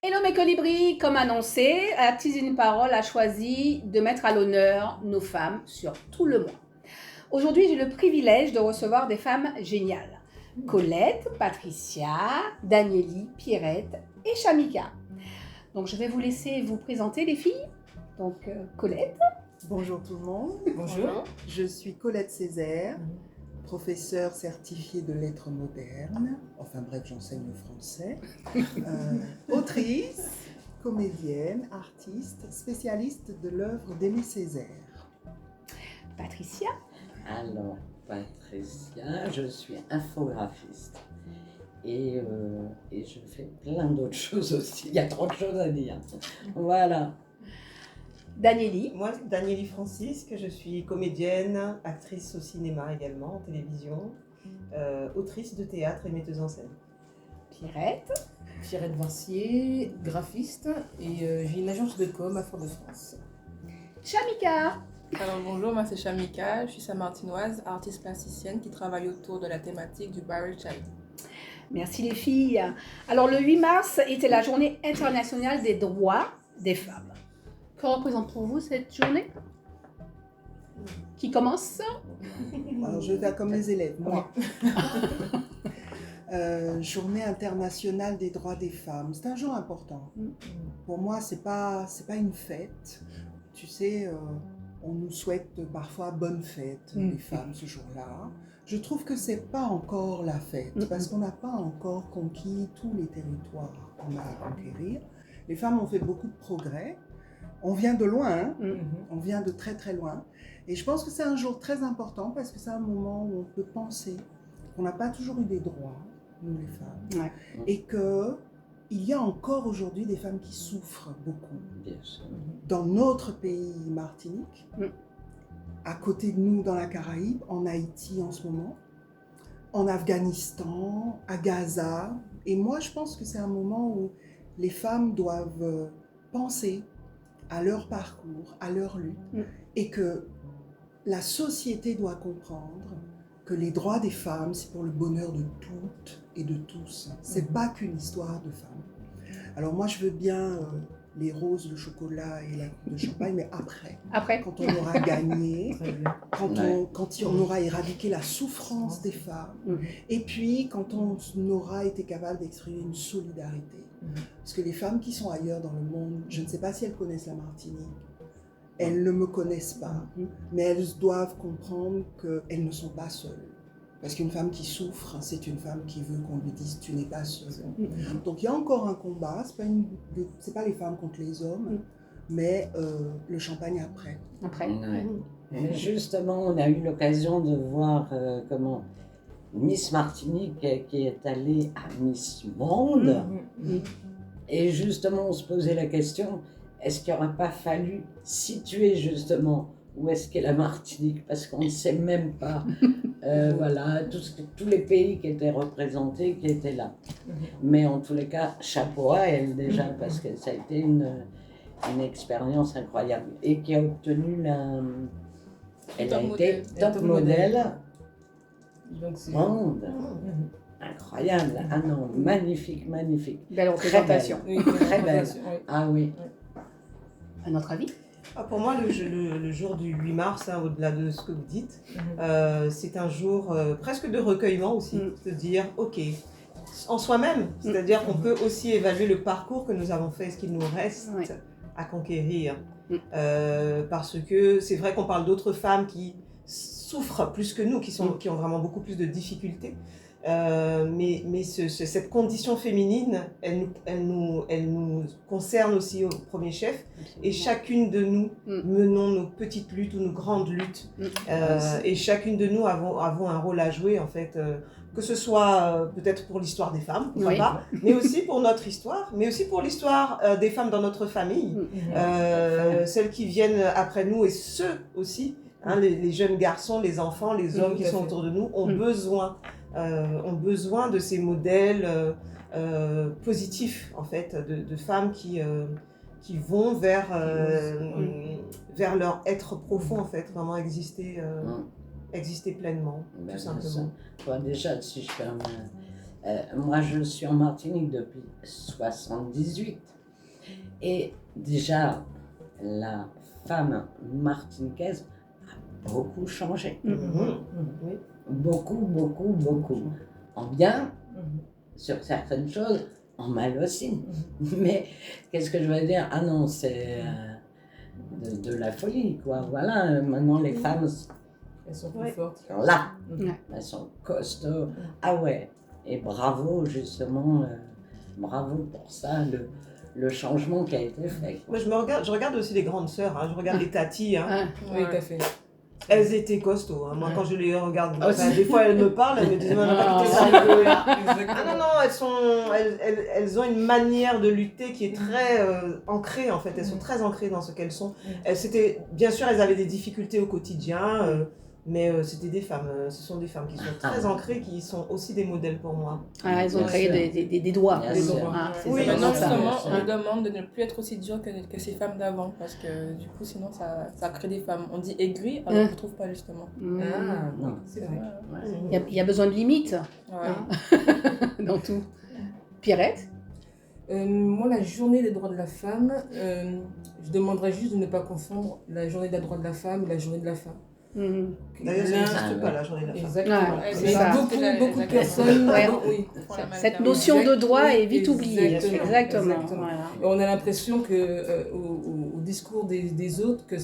Hello mes colibris, comme annoncé, Artistes d'une parole a choisi de mettre à l'honneur nos femmes sur tout le mois. Aujourd'hui, j'ai le privilège de recevoir des femmes géniales. Colette, Patricia, Danieli, Pierrette et Shamika. Donc je vais vous laisser vous présenter les filles. Donc Colette. Bonjour tout le monde. Bonjour. Je suis Colette Césaire, professeure certifiée de lettres modernes. Enfin bref, j'enseigne le français. Autrice, comédienne, artiste, spécialiste de l'œuvre d'Aimé Césaire. Patricia. Alors, Patricia, je suis infographiste et je fais plein d'autres choses aussi. Il y a trop de choses à dire. Voilà. Danieli. Moi, Danieli Francisque, je suis comédienne, actrice au cinéma également, en télévision, autrice de théâtre et metteuse en scène. Pierrette. Pierrette Vincier, graphiste, et j'ai une agence de com à Fort-de-France. Shamika. Alors bonjour, moi c'est Shamika, je suis saint-martinoise, artiste plasticienne qui travaille autour de la thématique du Burial Child. Merci les filles. Alors le 8 mars était la journée internationale des droits des femmes. Que représente pour vous cette journée? Qui commence? Alors je vais faire comme les élèves, moi. Journée internationale des droits des femmes. C'est un jour important. Pour moi, c'est pas une fête. Tu sais, on nous souhaite parfois bonne fête, les femmes, ce jour-là. Je trouve que c'est pas encore la fête, parce qu'on n'a pas encore conquis tous les territoires qu'on a à conquérir. Les femmes ont fait beaucoup de progrès. On vient de loin, hein? On vient de très très loin. Et je pense que c'est un jour très important, parce que c'est un moment où on peut penser qu'on n'a pas toujours eu des droits, nous les femmes, Ouais. et que il y a encore aujourd'hui des femmes qui souffrent beaucoup. Bien sûr. Dans notre pays, Martinique, à côté de nous dans la Caraïbe, en Haïti en ce moment, en Afghanistan, à Gaza. Et moi, je pense que c'est un moment où les femmes doivent penser à leur parcours, à leur lutte, et que la société doit comprendre que les droits des femmes, c'est pour le bonheur de toutes et de tous. C'est pas qu'une histoire de femmes. Alors moi, je veux bien les roses, le chocolat et la coupe de champagne, mais après, quand on aura gagné, quand on aura éradiqué la souffrance des femmes, et puis quand on aura été capable d'exprimer une solidarité. Parce que les femmes qui sont ailleurs dans le monde, je ne sais pas si elles connaissent la Martinique, elles ne me connaissent pas, mais elles doivent comprendre qu'elles ne sont pas seules. Parce qu'une femme qui souffre, c'est une femme qui veut qu'on lui dise « tu n'es pas seule ». Donc il y a encore un combat, c'est pas les femmes contre les hommes, mais le champagne après. Ouais. Et justement, on a eu l'occasion de voir Miss Martinique qui est allée à Miss Monde. Et justement, on se posait la question, est-ce qu'il n'aurait pas fallu situer justement où est-ce qu'est la Martinique? Parce qu'on ne sait même pas, voilà, tous les pays qui étaient représentés, qui étaient là. Mais en tous les cas, chapeau à elle déjà, parce que ça a été une expérience incroyable. Et qui a obtenu elle a été top modèle monde. Incroyable. Ah non, magnifique, magnifique. Belle représentation. Très belle. Ah oui. À notre avis? Pour moi, le jour du 8 mars, hein, au-delà de ce que vous dites, c'est un jour presque de recueillement aussi, de dire « ok ». En soi-même, c'est-à-dire qu'on peut aussi évaluer le parcours que nous avons fait, ce qu'il nous reste à conquérir. Parce que c'est vrai qu'on parle d'autres femmes qui souffrent plus que nous, qui ont vraiment beaucoup plus de difficultés. Mais cette condition féminine, elle nous concerne aussi au premier chef. Et chacune de nous menons nos petites luttes ou nos grandes luttes. Et chacune de nous avons un rôle à jouer, en fait. Que ce soit peut-être pour l'histoire des femmes, mais aussi pour notre histoire, mais aussi pour l'histoire des femmes dans notre famille, celles qui viennent après nous et ceux aussi, hein, les jeunes garçons, les enfants, les hommes qui sont autour de nous ont besoin de ces modèles positifs en fait, de femmes qui vont vers leur être profond en fait, vraiment exister pleinement, tout simplement. Bon, déjà, si je peux Moi, je suis en Martinique depuis 78. Et déjà, la femme martiniquaise a beaucoup changé. Oui. Beaucoup. En bien, sur certaines choses, en mal aussi. Mais qu'est-ce que je veux dire? Ah non, c'est de la folie, quoi. Voilà, maintenant les femmes Elles sont plus Ouais. fortes. sont là, Ouais. elles sont costauds. Ah ouais, et bravo justement, bravo pour ça, le changement qui a été fait. Moi, je regarde aussi les grandes sœurs, hein. Je regarde les tatis. Hein. Ah, Oui, tout à fait. Elles étaient costauds. Hein. Moi, Ouais. quand je les regarde, Ah, enfin, aussi. des fois elles me parlent, elles me disent mais on n'a pas quitté ça. Ah non, non, elles ont une manière de lutter qui est très ancrée en fait. Elles sont très ancrées dans ce qu'elles sont. Bien sûr, elles avaient des difficultés au quotidien, mais c'était des femmes. Ce sont des femmes qui sont très ancrées, qui sont aussi des modèles pour moi. ah, ils ont Bien créé sûr. des droits. Bien Des sûr. droits. Ah, c'est Oui, ça. Maintenant, c'est ça. justement, c'est on ça. nous demande de ne plus être aussi dur que ces femmes d'avant, parce que du coup, sinon, ça crée des femmes. On dit aigries, alors qu'on ne trouve pas justement. Mm. Ah, Non. c'est vrai. Il y a besoin de limites Ouais. dans tout. Pierrette? Moi, la journée des droits de la femme, je demanderais juste de ne pas confondre la journée des droits de la femme et la journée de la femme. Mm. D'ailleurs, ça L'un- n'existe pas la journée de la femme. Exactement. Ouais, c'est Mais ça. beaucoup C'est de personnes. Ouais. Oui. Cette notion de droit est vite oubliée. Exactement. Exactement. Exactement. Voilà. Et on a l'impression que au discours des autres que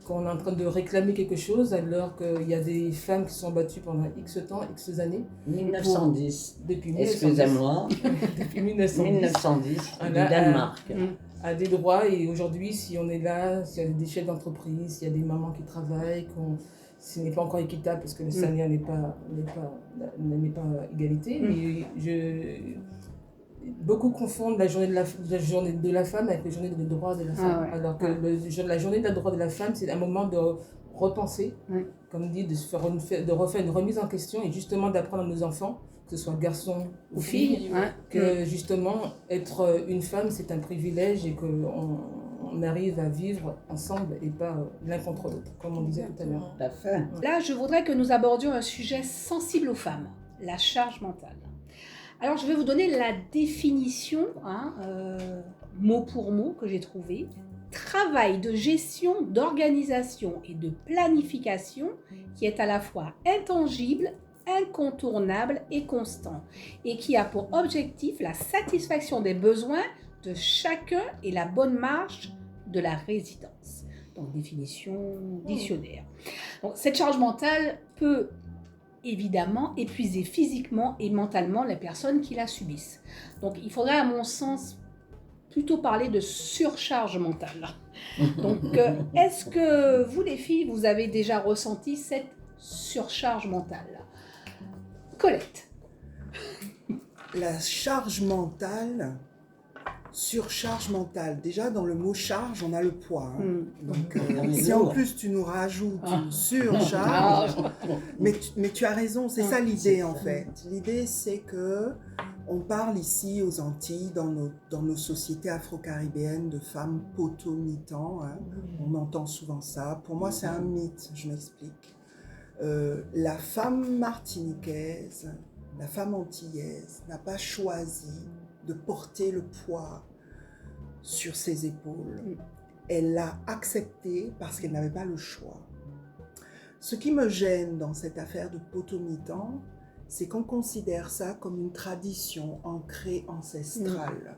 qu'on est en train de réclamer quelque chose alors qu'il y a des femmes qui sont battues pendant X temps, X années, 1910, depuis 1910, excusez-moi, depuis 1910, 1910, du Voilà, Danemark. à des droits. Et aujourd'hui, si on est là, s'il y a des chefs d'entreprise, s'il y a des mamans qui travaillent, ce n'est pas encore équitable parce que le salaire n'est pas égalité, mais beaucoup confondent la journée de la femme avec la journée des droits de la femme. ouais. Alors que la journée des droits de la femme, c'est un moment de repenser, comme dit, de refaire une remise en question et justement d'apprendre à nos enfants, que ce soit garçons ou filles, Ouais. que justement être une femme c'est un privilège et qu'on arrive à vivre ensemble et pas l'un contre l'autre, comme on disait tout à l'heure. Tout à fait. Là, je voudrais que nous abordions un sujet sensible aux femmes, la charge mentale. Alors, je vais vous donner la définition, mot pour mot, que j'ai trouvé. Travail de gestion, d'organisation et de planification qui est à la fois intangible, incontournable et constant, et qui a pour objectif la satisfaction des besoins de chacun et la bonne marche de la résidence. Donc, définition dictionnaire. Donc, cette charge mentale peut évidemment épuiser physiquement et mentalement les personnes qui la subissent. Donc, il faudrait, à mon sens, plutôt parler de surcharge mentale. Donc, est-ce que vous, les filles, vous avez déjà ressenti cette surcharge mentale? Colette. La charge mentale, surcharge mentale. Déjà, dans le mot charge, on a le poids. Hein. Donc, si en plus tu nous rajoutes une surcharge, mais tu as raison, c'est ça l'idée en fait. L'idée, c'est que on parle ici aux Antilles, dans nos sociétés afro-caribéennes, de femmes potomitans. Hein. On entend souvent ça. Pour moi, c'est un mythe, je m'explique. La femme martiniquaise, la femme antillaise n'a pas choisi de porter le poids sur ses épaules. Elle l'a accepté parce qu'elle n'avait pas le choix. Ce qui me gêne dans cette affaire de potomitan, c'est qu'on considère ça comme une tradition ancrée, ancestrale.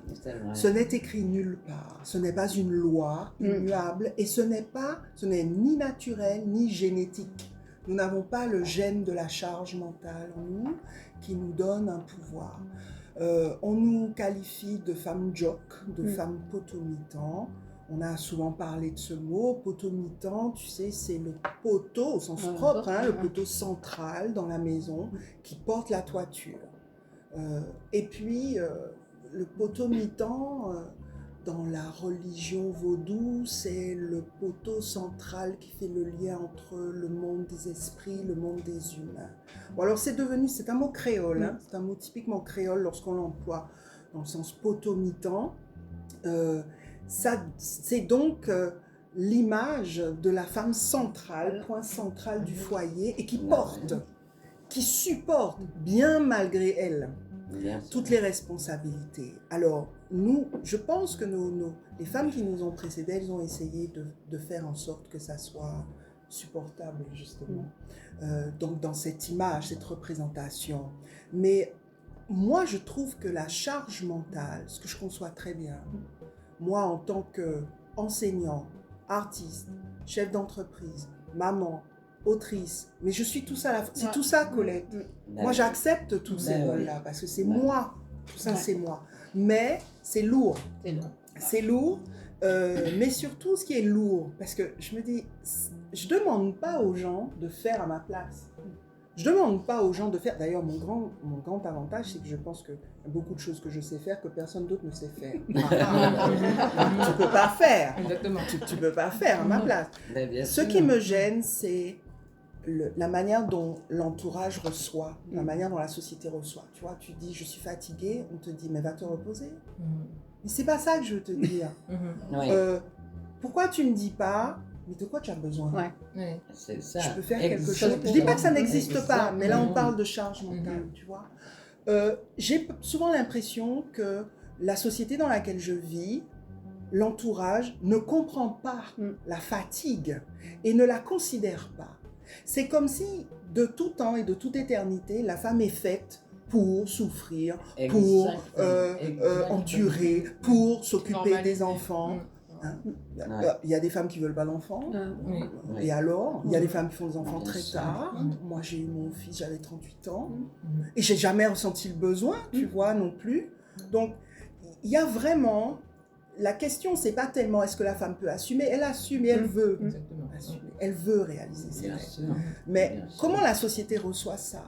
Ce n'est écrit nulle part, ce n'est pas une loi immuable et ce n'est ni naturel ni génétique. Nous n'avons pas le gène de la charge mentale en nous qui nous donne un pouvoir. On nous qualifie de femmes jock, de femmes potomitan. On a souvent parlé de ce mot. Potomitan, tu sais, c'est le poteau au sens propre, hein, le poteau central dans la maison qui porte la toiture. Et puis, le potomitan, dans la religion vaudou, c'est le poteau central qui fait le lien entre le monde des esprits, le monde des humains. Bon, alors c'est un mot créole, hein, c'est un mot typiquement créole lorsqu'on l'emploie dans le sens potomitan. C'est donc l'image de la femme centrale, point central du foyer, et qui supporte, bien malgré elle, toutes les responsabilités. Alors, nous, je pense que les femmes qui nous ont précédées, elles ont essayé de faire en sorte que ça soit supportable, justement. Donc, dans cette image, cette représentation. Mais moi, je trouve que la charge mentale, ce que je conçois très bien, moi, en tant qu'enseignant, artiste, chef d'entreprise, maman, autrice, mais je suis tout ça, c'est tout ça, Colette. Moi, j'accepte tous ces rôles-là, parce que c'est moi. Tout ça, c'est moi. Mais c'est lourd. C'est lourd. Mais surtout, ce qui est lourd, parce que je me dis, je ne demande pas aux gens de faire à ma place. Je ne demande pas aux gens de faire. D'ailleurs, mon grand avantage, c'est que je pense qu'il y a beaucoup de choses que je sais faire que personne d'autre ne sait faire. Tu ne peux pas faire. Exactement. Tu ne peux pas faire à ma place. Ce qui me gêne, c'est la manière dont l'entourage reçoit, la manière dont la société reçoit. Tu vois, tu dis, je suis fatiguée, on te dit, mais va te reposer. Mais c'est pas ça que je veux te dire. Pourquoi tu me dis pas, mais de quoi tu as besoin? C'est ça. Je peux faire quelque chose. Je dis pas que ça n'existe pas, mais là on parle de charge mentale, tu vois. J'ai souvent l'impression que la société dans laquelle je vis, l'entourage ne comprend pas la fatigue et ne la considère pas. C'est comme si, de tout temps et de toute éternité, la femme est faite pour souffrir, pour endurer, pour s'occuper des enfants. Il y a des femmes qui ne veulent pas d'enfants. Et alors, il y a des femmes qui font des enfants très tard. Moi, j'ai eu mon fils, j'avais 38 ans. Et je n'ai jamais ressenti le besoin, tu vois, non plus. Donc, il y a vraiment... La question, c'est pas tellement est-ce que la femme peut assumer, elle assume et elle veut assumer, elle veut réaliser ses rêves. Mais comment la société reçoit ça?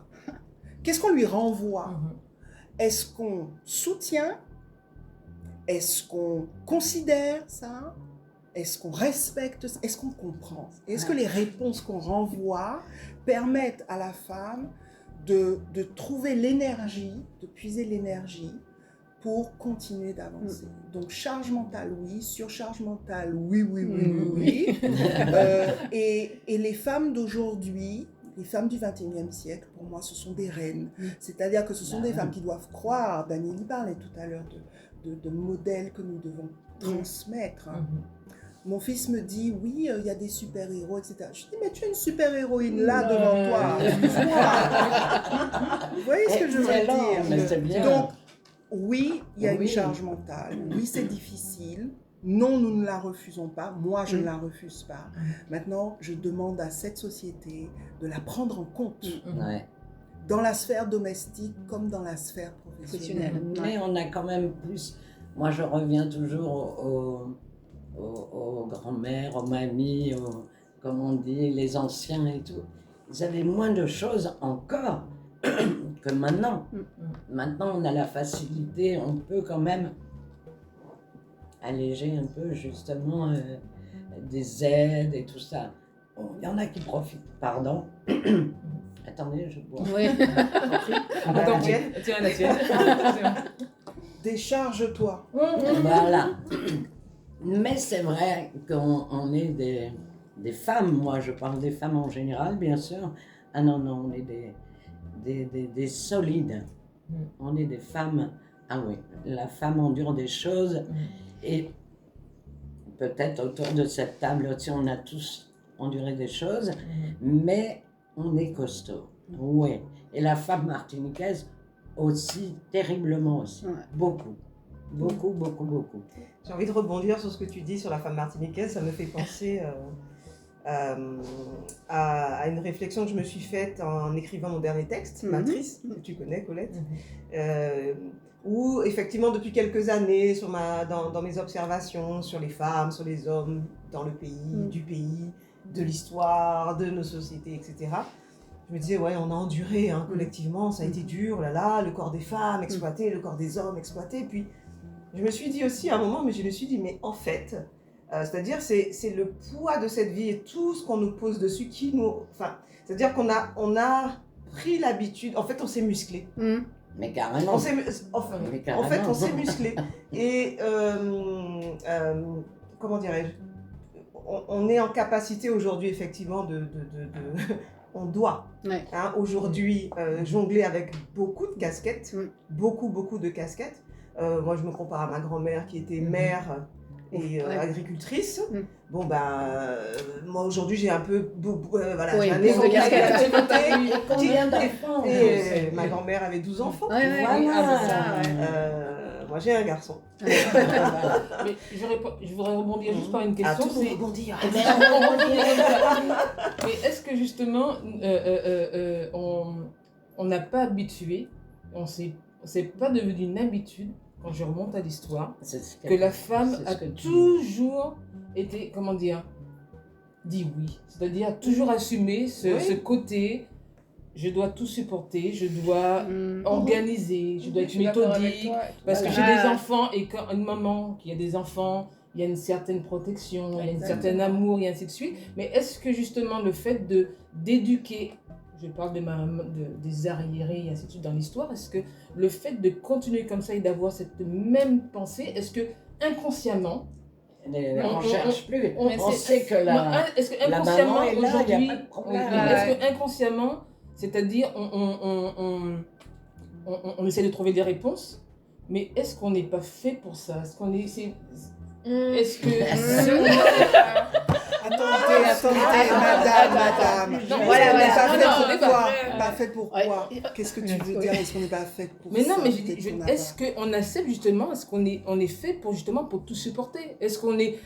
Qu'est-ce qu'on lui renvoie? Est-ce qu'on soutient? Est-ce qu'on considère ça? Est-ce qu'on respecte ça? Est-ce qu'on comprend? Est-ce que les réponses qu'on renvoie permettent à la femme de trouver l'énergie, de puiser l'énergie pour continuer d'avancer? Donc, charge mentale, oui. Surcharge mentale, oui. Et les femmes d'aujourd'hui, les femmes du 21e siècle, pour moi, ce sont des reines. C'est-à-dire que ce sont des femmes qui doivent croire. Daniel parlait tout à l'heure de modèles que nous devons transmettre. Mon fils me dit, oui, il y a des super-héros, etc. Je dis, mais tu es une super-héroïne là devant toi. Excuse-moi. Vous voyez ce que je veux dire? Donc, oui, il y a une charge mentale. Oui, c'est difficile. Non, nous ne la refusons pas. Moi, je ne la refuse pas. Maintenant, je demande à cette société de la prendre en compte. Dans la sphère domestique comme dans la sphère professionnelle. Mais on a quand même plus... Moi, je reviens toujours aux grands-mères, aux mamies, comme on dit, les anciens et tout. Ils avaient moins de choses encore que maintenant. Maintenant, on a la facilité, on peut quand même alléger un peu justement des aides et tout ça. Il y en a qui profitent, pardon. Attendez, je bois. Oui. Attends, tiens, la tienne. Décharge-toi. Voilà. Mais c'est vrai qu'on est des femmes, moi je parle des femmes en général, bien sûr. Ah non, on est des solides. On est des femmes. Ah oui, la femme endure des choses. Et peut-être autour de cette table aussi, on a tous enduré des choses, mais on est costaud. Oui. Et la femme martiniquaise aussi, terriblement aussi. Beaucoup. J'ai envie de rebondir sur ce que tu dis sur la femme martiniquaise. Ça me fait penser à une réflexion que je me suis faite en écrivant mon dernier texte, Matrice, que tu connais, Colette, où effectivement depuis quelques années, dans mes observations sur les femmes, sur les hommes dans le pays, du pays, de l'histoire, de nos sociétés, etc., je me disais, ouais, on a enduré collectivement, ça a été dur, le corps des femmes exploité, le corps des hommes exploité. Puis je me suis dit aussi à un moment, mais en fait, c'est-à-dire c'est le poids de cette vie et tout ce qu'on nous pose dessus c'est-à-dire qu'on a pris l'habitude, en fait on s'est musclé. Mais carrément. En fait on s'est musclé. Et comment dirais-je, on est en capacité aujourd'hui effectivement on doit aujourd'hui jongler avec beaucoup de casquettes, beaucoup de casquettes, Moi, je me compare à ma grand-mère qui était mère et agricultrice. Bon, moi aujourd'hui, j'ai un peu. Voilà, Oui, j'ai un plus de éventail casquettes. d'activités. Combien d'enfants Et ma grand-mère avait 12 enfants. Moi, j'ai un garçon. Mais je voudrais rebondir juste par une question. Tout rebondir. Mais est-ce que justement, on n'a pas habitué, c'est pas devenu une habitude, quand je remonte à l'histoire, que la femme a toujours été, comment dire, dit oui. C'est-à-dire toujours assumer ce côté, je dois tout supporter, je dois organiser, je dois être méthodique, parce que j'ai des enfants et quand une maman qui a des enfants, il y a une certaine protection, il y a un certain amour et ainsi de suite. Mais est-ce que justement le fait d'éduquer, je parle des arriérés et ainsi de suite dans l'histoire, est-ce que le fait de continuer comme ça et d'avoir cette même pensée, est-ce que inconsciemment, on ne cherche plus, on sait sait que la inconsciemment maman est là, il n'y a pas de problème. est-ce que inconsciemment, c'est-à-dire on essaie de trouver des réponses, mais est-ce qu'on n'est pas fait pour ça? Est-ce qu'on est... Est-ce que... Attendez, madame. Non, On voilà, n'est pas non, fait pour quoi? Pas fait pour quoi? Qu'est-ce que tu veux dire? Est-ce qu'on n'est pas fait pour ça? Mais non, mais est-ce qu'on accepte justement, est-ce qu'on est fait pour tout supporter? Est-ce qu'on n'est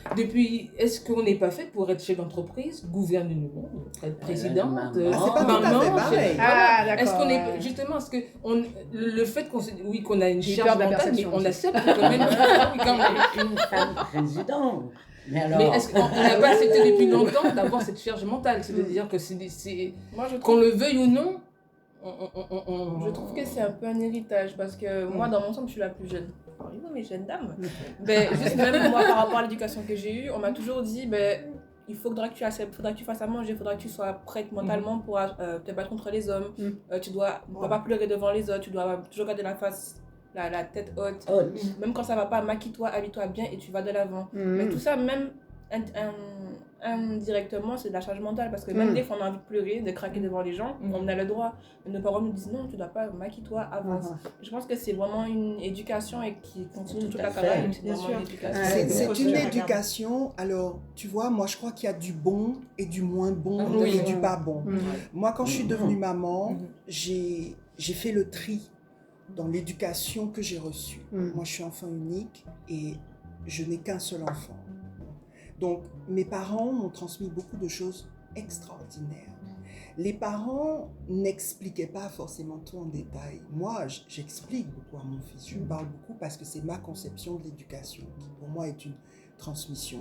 pas fait pour être chef d'entreprise, gouverner le monde, être présidente, c'est pas tout à fait pareil. D'accord. Est-ce qu'on est justement, le fait qu'on a une J'ai charge peur de la mentale, mais perception on aussi. accepte quand même. Une femme présidente. Mais Mais est-ce qu'on n'a pas accepté depuis longtemps d'avoir cette charge mentale? C'est-à-dire que Moi, je qu'on trouve, le veuille ou non, je trouve que c'est un peu un héritage parce que moi, dans mon ensemble, je suis la plus jeune. Non, mais jeune dame. Ben, juste même moi, par rapport à l'éducation que j'ai eue, on m'a toujours dit, il faudra que tu fasses à manger, il faudra que tu sois prête mentalement pour te battre contre les hommes. Tu dois pas pleurer devant les autres, tu dois toujours garder la face, la tête haute. Même quand ça va pas, maquille-toi, habille-toi bien et tu vas de l'avant. Mais tout ça, même indirectement, c'est de la charge mentale parce que même des fois, on a envie de pleurer, de craquer devant les gens, on a le droit. Mais nos parents nous disent non, tu dois pas, maquille-toi, avance. Je pense que c'est vraiment une éducation et qui continue toute la carrière. C'est vraiment une éducation. C'est une éducation. Alors, tu vois, moi, je crois qu'il y a du bon et du moins bon et du pas bon. Moi, quand je suis devenue maman, j'ai fait le tri dans l'éducation que j'ai reçue. Moi, je suis enfant unique et je n'ai qu'un seul enfant. Donc, mes parents m'ont transmis beaucoup de choses extraordinaires. Les parents n'expliquaient pas forcément tout en détail. Moi, j'explique beaucoup à mon fils. Je parle beaucoup parce que c'est ma conception de l'éducation qui, pour moi, est une transmission.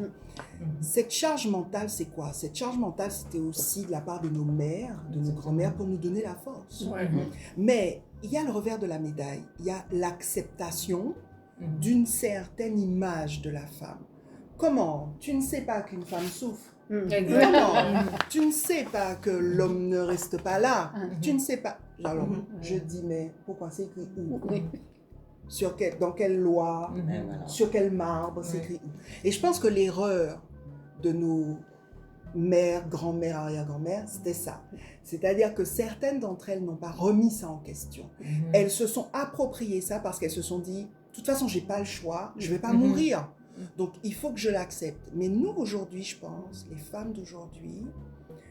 Cette charge mentale, c'est quoi? Cette charge mentale, c'était aussi de la part de nos mères, de nos grands-mères, pour nous donner la force. Mais il y a le revers de la médaille. Il y a l'acceptation d'une certaine image de la femme. Comment? Tu ne sais pas qu'une femme souffre. Comment? Tu ne sais pas que l'homme ne reste pas là. Tu ne sais pas. Alors, je dis, mais pourquoi c'est écrit où? Dans quelle loi? Sur quel marbre c'est écrit où? Et je pense que l'erreur de nos mères, grand-mères, arrière-grand-mères, c'était ça. C'est-à-dire que certaines d'entre elles n'ont pas remis ça en question. Elles se sont appropriées ça parce qu'elles se sont dit, de toute façon, j'ai pas le choix, je vais pas mourir. Donc, il faut que je l'accepte. Mais nous, aujourd'hui, je pense, les femmes d'aujourd'hui,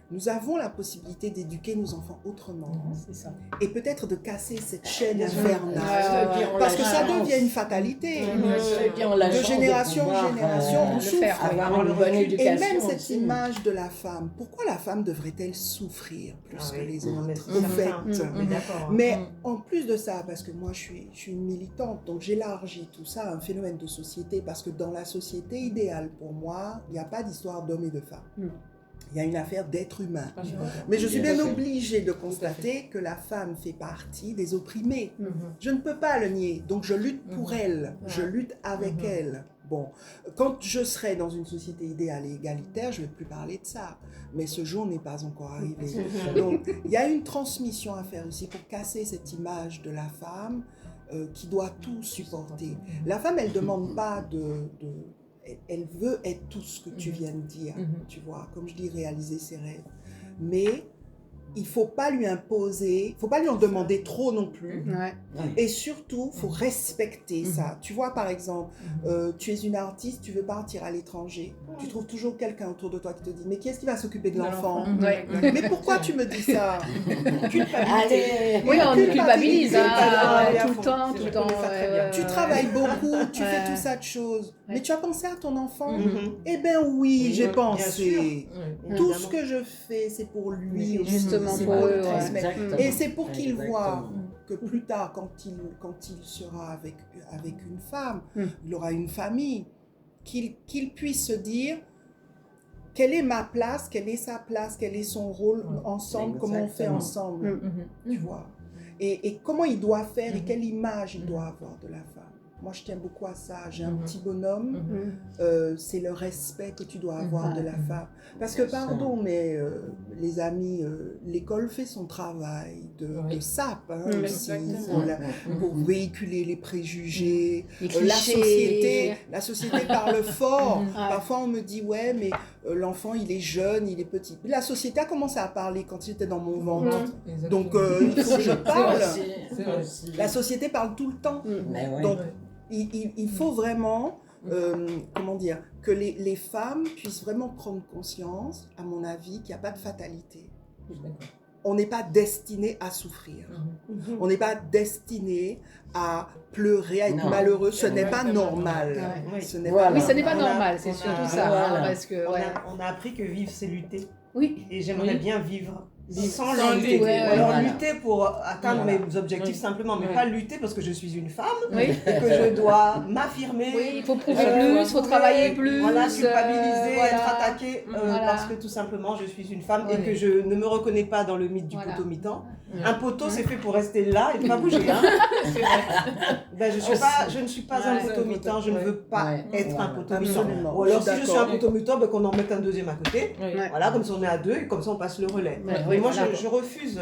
nous avons la possibilité d'éduquer nos enfants autrement. C'est ça. Et peut-être de casser cette chaîne infernale. Parce que ça devient une fatalité. De génération en génération, on souffre. Avoir une bonne Et éducation même cette aussi. image de la femme. Pourquoi la femme devrait-elle souffrir plus que les autres? Au fait. d'accord. Mais en plus de ça, parce que moi je suis une militante, donc j'élargis tout ça à un phénomène de société, parce que dans la société idéale, pour moi, il n'y a pas d'histoire d'homme et de femme. Il y a une affaire d'être humain. Mais je suis bien obligée de constater que la femme fait partie des opprimés. Je ne peux pas le nier. Donc je lutte pour elle. Je lutte avec elle. Bon, quand je serai dans une société idéale et égalitaire, je ne vais plus parler de ça. Mais ce jour n'est pas encore arrivé. Donc il y a une transmission à faire aussi pour casser cette image de la femme qui doit tout supporter. La femme, elle ne demande pas elle veut être tout ce que tu viens de dire, tu vois, comme je dis, réaliser ses rêves. Mais il faut pas lui imposer, faut pas lui en demander trop non plus. Ouais. Et surtout, faut respecter ça. Tu vois, par exemple, tu es une artiste, tu veux partir à l'étranger. Tu trouves toujours quelqu'un autour de toi qui te dit, mais qui est-ce qui va s'occuper de l'enfant? Ouais. Mais pourquoi tu me dis ça? Allez, Oui, on nous culpabilise tout le fond. temps, tout le temps. Tu travailles beaucoup, tu Ouais. fais tout ça de choses. Ouais. Mais tu as pensé à ton enfant? Mhm. Eh bien oui, j'ai Bien pensé. Tout ce Évidemment. que je fais, c'est pour lui. aussi. Justement C'est pour pour eux, le ouais. transmettre. Exactement. Et c'est pour qu'il Exactement. voit que plus tard, quand il sera avec une femme, il aura une famille, qu'il puisse se dire quelle est ma place, quelle est sa place, quel est son rôle ensemble, comment on fait Exactement. ensemble, tu vois. Et comment il doit faire et quelle image il doit avoir de la femme. Moi, je tiens beaucoup à ça. J'ai un petit bonhomme. C'est le respect que tu dois avoir de la femme. Parce que, pardon, mais les amis, l'école fait son travail de sape aussi, pour véhiculer les préjugés. Les La clichés. société parle fort. Parfois, on me dit, ouais, mais l'enfant, il est jeune, il est petit. La société a commencé à parler quand j'étais dans mon ventre. Donc, il faut que je parle. La société parle tout le temps. Mais ouais. Donc, il faut vraiment, comment dire, que les femmes puissent vraiment prendre conscience, à mon avis, qu'il n'y a pas de fatalité. On n'est pas destiné à souffrir. On n'est pas destiné à pleurer, à être malheureux. Ce n'est pas normal. Ce n'est pas Oui, ce n'est pas On a- normal, c'est on a- surtout ça. voilà. Parce que, On a appris que vivre, c'est lutter. Oui. Et j'aimerais bien vivre sans Sans lutter. lutter, ouais, Alors voilà. lutter pour atteindre Voilà. mes objectifs simplement, mais pas lutter parce que je suis une femme Oui. et que je dois m'affirmer. Oui, il faut prouver je plus, dois il faut prouver, travailler plus. Voilà, culpabiliser, voilà. être attaquée Voilà. parce que tout simplement je suis une femme et Oui. que je ne me reconnais pas dans le mythe du Voilà. poteau mitant. Un poteau, c'est fait pour rester là et ne pas bouger. Hein. Ben, je ne suis pas un Ouais, poteau mitant, je ne veux pas Ouais. être un Voilà. poteau mitant. Absolument. Ou alors Je si suis je suis un d'accord. poteau mitant, ben, qu'on en mette un deuxième à côté. Ouais. Voilà, comme ça on est à deux et comme ça on passe le relais. Ouais, Mais moi voilà. je refuse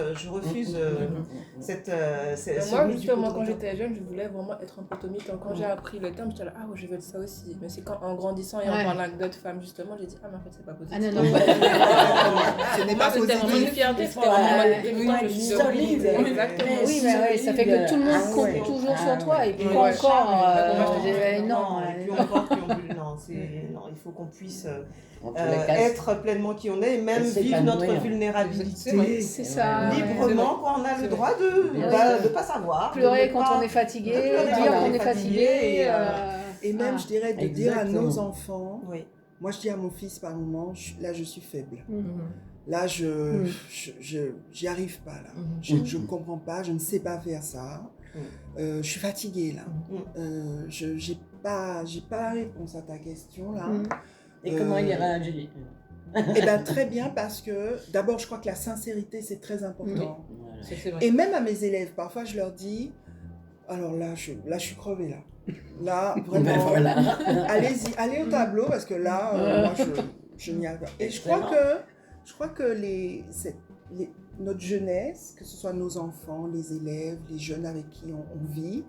cette Moi, justement, quand j'étais jeune, je voulais vraiment être un potomite. Quand j'ai appris le terme, j'étais là, ah ouais, je veux être ça aussi. Mais c'est quand, en grandissant et en Ouais. parlant avec d'autres femmes, justement, j'ai dit, ah mais en fait, c'est pas positif. Ah non, non. Ce n'est pas C'était vraiment une positif. fierté, c'était Ouais. vraiment Ouais, je suis solide. Exactement. Oui, mais ouais, ça fait que tout le monde Ah compte ouais. toujours Ah sur toi. ouais. Et puis Ouais. quoi encore Non, ouais. plus on porte, plus on brûle. Non, il faut qu'on puisse En tous les cas, être pleinement qui on est et même Et vivre notre s'épanouir. vulnérabilité C'est ça. ouais. librement. Quoi, on a le droit de pas savoir. Pleurer de quand pas- on est fatigué, de pleurer dire quand qu'on est fatigué. Et même, je dirais, de dire à Exactement. nos enfants, Oui. moi je dis à mon fils par moment, là je suis faible. Mhm. Là, j'y arrive pas, là. Je ne comprends pas, je ne sais pas faire ça. Je suis fatiguée, là. J'ai pas la réponse à ta question, là. Et comment il réagit? Eh bien, très bien, parce que, d'abord, je crois que la sincérité, c'est très important. Voilà. C'est vrai. Et même à mes élèves, parfois, je leur dis, alors là, je suis crevée, là. Là, vraiment, Ben voilà. allez-y, allez au tableau, parce que là, moi, je n'y arrive pas. Et je crois que notre jeunesse, que ce soit nos enfants, les élèves, les jeunes avec qui on vit,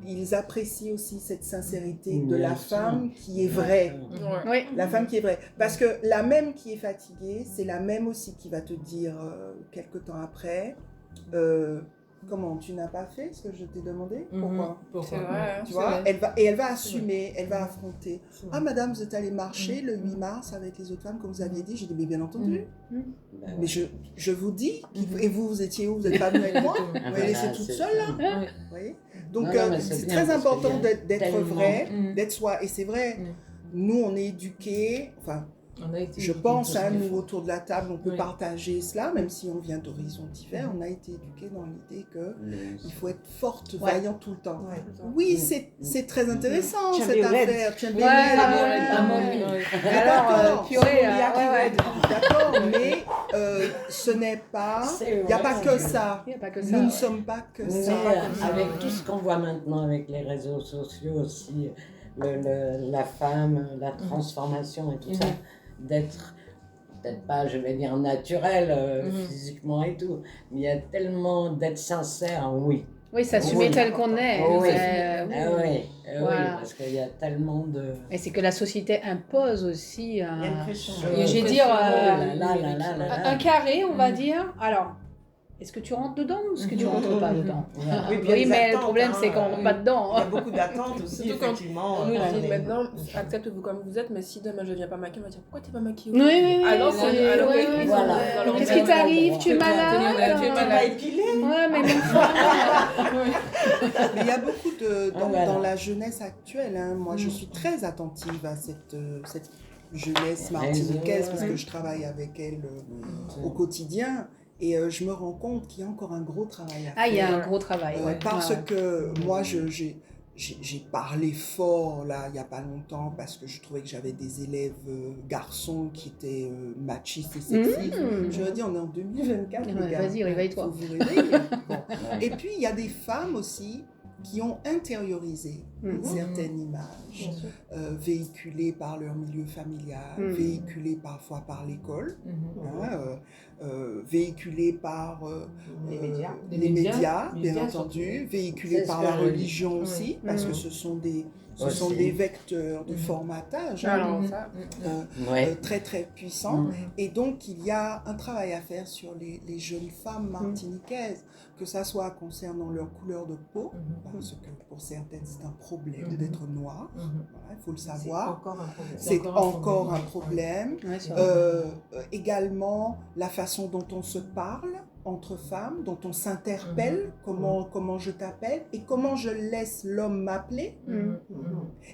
ils apprécient aussi cette sincérité de la Bien sûr. femme qui est vraie. Ouais. Oui. La femme qui est vraie. Parce que la même qui est fatiguée, c'est la même aussi qui va te dire quelque temps après, comment, tu n'as pas fait ce que je t'ai demandé? Pourquoi? C'est vrai. Tu vois, elle va assumer, elle va affronter. Ah madame, vous êtes allée marcher le 8 mars avec les autres femmes comme vous aviez dit. J'ai dit, mais bien entendu. Ben Mais je vous dis, et vous étiez où? Vous n'êtes pas venu avec moi? Vous m'avez Voilà, laissé toute c'est seule là? Ouais. Vous voyez? Donc Non, mais c'est c'est bien très parce important qu'il y a d'être tellement- vrai, d'être soi. Et c'est vrai, nous on est éduqués, enfin On a été je éduqués pense, pour ce qu'il nous faut. autour de la table, on peut Oui. partager cela, même si on vient d'horizons divers, on a été éduqués dans l'idée qu'il faut être forte, vaillante tout le temps. Ouais. Oui, c'est très intéressant cette Chamberlain. affaire. Ouais, alors, purée, D'accord, mais ce n'est pas, C'est il n'y a vrai, pas c'est que vrai. ça. Il n'y a pas que ça. Nous ne ouais. sommes pas que Mais ça. avec tout ce qu'on voit maintenant avec les réseaux sociaux aussi, la femme, la transformation et tout ça, d'être, peut-être pas, je vais dire, naturel physiquement et tout, mais il y a tellement d'être sincère, oui. Oui, s'assumer Oui. tel qu'on est. Oui. oui. Oui, Voilà. parce qu'il y a tellement de... Et c'est que la société impose aussi Il y a une pression. Et je vais dire, là, là, là, là, là, là. un carré, on va dire. Alors, est-ce que tu rentres dedans ou est-ce que tu rentres pas dedans? Oui, puis il y a Oui, des mais le attentes, problème, hein, c'est qu'on rentre pas dedans. Il y a beaucoup d'attentes aussi, Surtout quand effectivement. On nous quand dit on est- maintenant, accepte-vous comme vous êtes, mais si demain je viens pas maquillée, on va dire pourquoi t'es pas maquillée? Oui, oui, oui. Alors oui, que- alors oui, que- oui, voilà. oui. dans leur Qu'est-ce tête, qui t'arrive? Tu es tu es malade? malade. Pas épilé. Ouais, mais même fois. Mais il y a beaucoup dans Voilà. la jeunesse actuelle. Hein. Moi, je suis très attentive à cette jeunesse martiniquaise parce que je travaille avec elle au quotidien. Et je me rends compte qu'il y a encore un gros travail à faire. Ah, il y a un gros travail. Ouais. Parce Ouais, ouais. que moi, j'ai parlé fort là il n'y a pas longtemps parce que je trouvais que j'avais des élèves garçons qui étaient machistes et sexistes. Je leur ai dit, on est en 2024, Ouais, les gars. vas-y, réveille-toi. Faut vous réveiller. Bon. Et puis, il y a des femmes aussi qui ont intériorisé certaines images véhiculées par leur milieu familial, véhiculées parfois par l'école, véhiculées par les médias, bien entendu, véhiculées par la religion aussi, parce que ce sont des vecteurs de formatage Alors, ça. très très puissants. Et donc il y a un travail à faire sur les jeunes femmes martiniquaises, que ça soit concernant leur couleur de peau, parce que pour certaines c'est un problème d'être noir, il faut le savoir. C'est encore un problème. Ouais, c'est Également la façon dont on se parle entre femmes, dont on s'interpelle, comment je t'appelle et comment je laisse l'homme m'appeler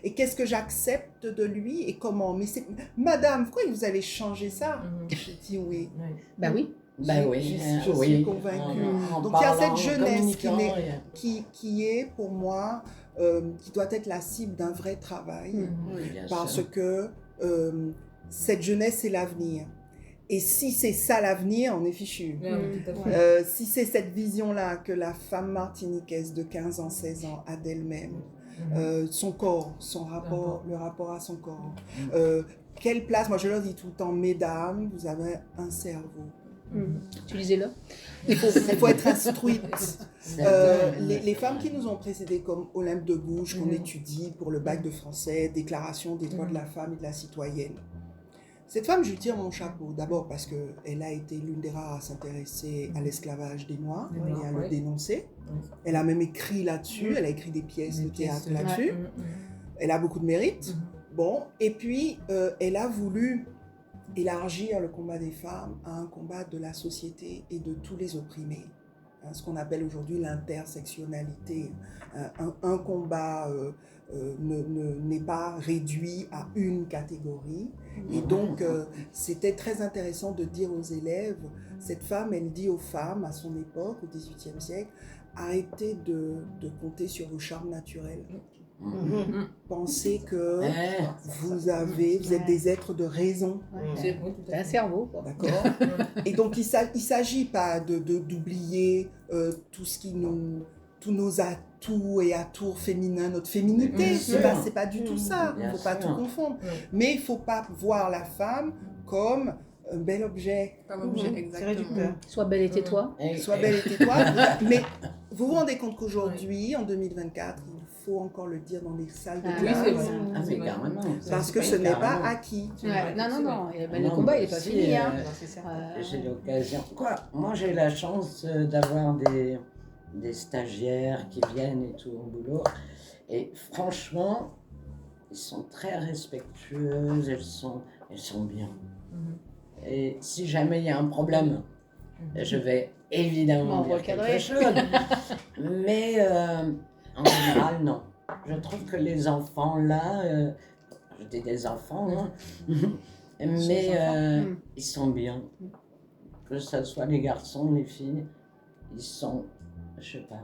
et qu'est-ce que j'accepte de lui et comment. Mais c'est madame, pourquoi vous allez changer ça? Je dis oui. Bah oui. Ben oui, Je suis convaincue. Donc il y a cette jeunesse qui est pour moi, qui doit être la cible d'un vrai travail, parce que cette jeunesse c'est l'avenir. Et si c'est ça l'avenir, on est fichu. Si c'est cette vision-là que la femme martiniquaise de 15 ans, 16 ans a d'elle-même, son corps, le rapport à son corps, quelle place, moi je leur dis tout le temps, mesdames, vous avez un cerveau. Utilisez-le. Il faut être instruite. Les femmes qui nous ont précédées, comme Olympe de Gouges, qu'on étudie pour le bac de français, Déclaration des droits de la femme et de la citoyenne. Cette femme, je lui tire mon chapeau, d'abord parce qu'elle a été l'une des rares à s'intéresser à l'esclavage des Noirs et à le dénoncer. Elle a même écrit là-dessus, elle a écrit des pièces de théâtre là-dessus. Elle a beaucoup de mérite. Bon, et puis elle a voulu élargir le combat des femmes à un combat de la société et de tous les opprimés. Ce qu'on appelle aujourd'hui l'intersectionnalité. Un combat n'est pas réduit à une catégorie. Et donc, c'était très intéressant de dire aux élèves, cette femme, elle dit aux femmes, à son époque, au XVIIIe siècle, arrêtez de compter sur vos charmes naturels. Pensez que vous êtes des êtres de raison. C'est un cerveau. D'accord. Et donc, il ne s'agit pas d'oublier tous nos atouts et atours féminins, notre féminité. C'est pas du tout ça. Il ne faut pas tout confondre. Mais il ne faut pas voir la femme comme un bel objet. Comme objet, C'est réducteur. Sois belle et tais-toi. Sois belle et tais-toi. Mais vous vous rendez compte qu'aujourd'hui, en 2024, il faut encore le dire dans les salles de classe. Parce que ce n'est pas acquis. Ouais. Non. Le combat, il n'est pas fini. J'ai l'occasion. Moi, j'ai la chance d'avoir des stagiaires qui viennent et tout au boulot. Et franchement, ils sont très respectueuses, elles sont bien. Et si jamais il y a un problème, je vais évidemment dire quelque chose. Mais en général, non. Je trouve que les enfants là, je dis des enfants, mais ils sont bien. Que ce soit les garçons, les filles, ils sont... Je sais pas.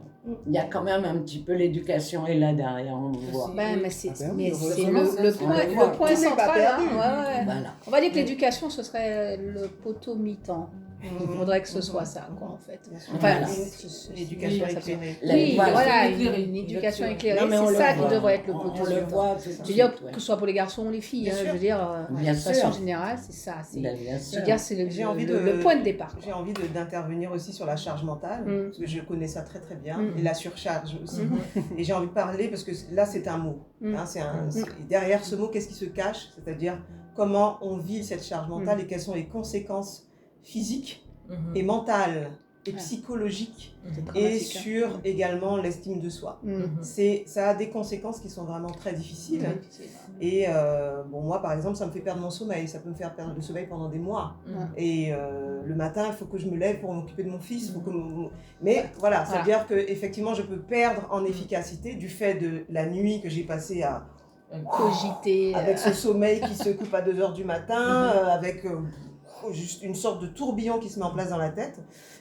Il y a quand même un petit peu l'éducation est là derrière, on le voit. Mais c'est le point central. Voilà. On va dire que l'éducation, ce serait le poteau mi-temps. Il faudrait que ce soit ça, quoi, en fait. Enfin, l'éducation éclairée. Oui, voilà, une éducation éclairée, c'est ça qui devrait être le poteau mi-temps. On le voit. Je veux dire, que ce soit pour les garçons ou les filles, je veux dire, de façon générale, c'est ça. C'est le point de départ. J'ai envie d'intervenir aussi sur la charge mentale, parce que je connais ça très très bien, et la surcharge aussi. Et j'ai envie de parler, parce que là c'est un mot. Derrière ce mot, qu'est-ce qui se cache? C'est-à-dire comment on vit cette charge mentale et quelles sont les conséquences physiques et mentales et psychologique C'est et dramatique, hein. sur également l'estime de soi. Ça a des conséquences qui sont vraiment très difficiles. Et bon, moi, par exemple, ça me fait perdre mon sommeil. Ça peut me faire perdre le sommeil pendant des mois. Et le matin, il faut que je me lève pour m'occuper de mon fils. Mais voilà, ça veut dire qu'effectivement, je peux perdre en efficacité du fait de la nuit que j'ai passée à Cogiter. avec ce sommeil qui se coupe à 2 h du matin, avec juste une sorte de tourbillon qui se met en place dans la tête.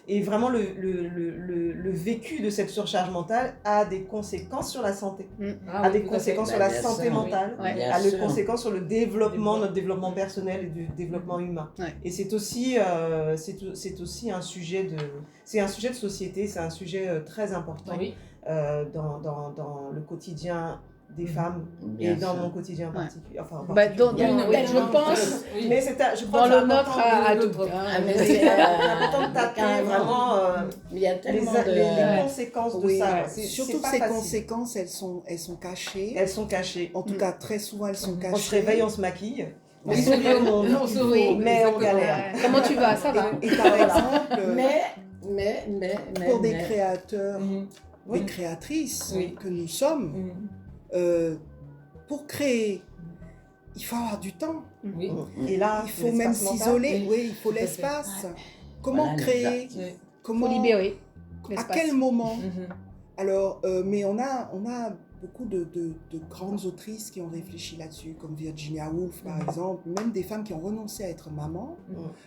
Et vraiment, le vécu de cette surcharge mentale a des conséquences sur la santé, a des conséquences sur la santé mentale, a des conséquences sur le développement, notre développement personnel et du développement humain. Et c'est aussi, c'est aussi un sujet de société, c'est un sujet très important dans le quotidien des femmes et dans mon quotidien particulier. Enfin, je pense, mais je crois dans le nôtre à tout. C'est important de taper vraiment les conséquences de ça. Surtout que ces conséquences, elles sont cachées. Elles sont cachées. En tout cas, très souvent, elles sont cachées. On se réveille, on se maquille. On Oui, sourit au monde, mais on galère. Comment tu vas? Ça va. Et par exemple, mais pour des créateurs, des créatrices que nous sommes, pour créer, il faut avoir du temps. Et là, il faut même s'isoler. Il faut l'espace. Comment créer? Comment libérer? À quel moment? Alors, mais on a beaucoup de grandes autrices qui ont réfléchi là-dessus, comme Virginia Woolf par exemple, même des femmes qui ont renoncé à être maman,